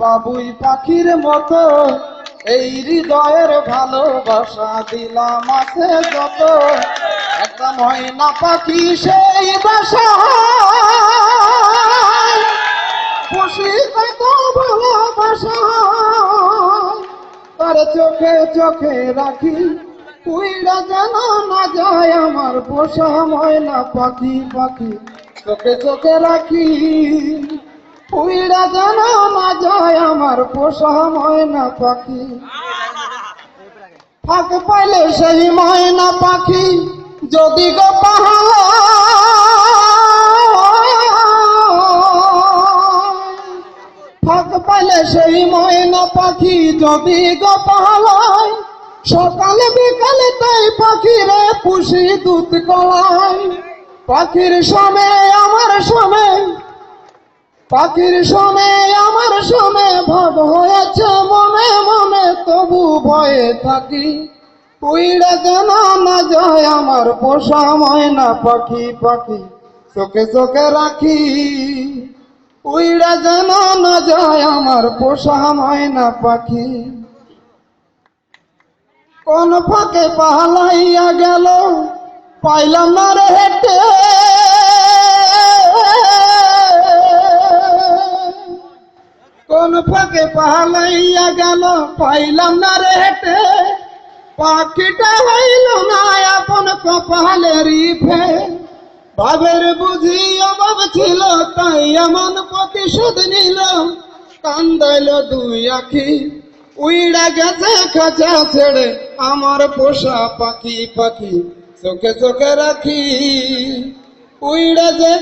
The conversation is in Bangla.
বাবুই পাখির মতো এই হৃদয়ের ভালোবাসা দিলাম আছে যত, একটা ময়না পাখি সেই বাসা খুশি কত ভালোবাসা, তার চোখে চোখে রাখি উইড়া যেন না যায় আমার পোষা ময়না পাখি। পাখি চোখে চোখে রাখি উইড়া যেন না যায় আমার পোষা ময়না পাখি। ফাঁক পাইলে সেই ময়না পাখি যদি গো পাহাড়, ফাঁক পাইলে সেই ময়না পাখি যদি গো পাহাড়, সকালে বিকালে তাই পাখিরে পুষি দুধ কলাই। পাখির সনে আমার সনে, পাখির সনে আমার সনে ভাব হয়েছে মনে মনে, তবু ভয়ে থাকি উইড়া যেন না যায় আমার পোষা ময়না পাখি। পাখি চোখে চোখে রাখি উইড়া যেন না যায় আমার পোষা ময়না পাখি। কোন ফাঁকে পালাইয়া গেল পাইলাম না রে হেঁটে, কোন ফাঁকে পালাইয়া গেল পাইলাম না রে হেঁটে, পাখিটা হইল না আপন কপালেরই ফে। ভাবের বুঝি অভাব ছিল তাই এমন প্রতিশোধ নিল, কান্দাইল দুই আখি উইড়া গেছে খাঁচা ছেড়ে আমার পোষা পাখি। পাখি চোখে চোখে রাখি উইড়া যে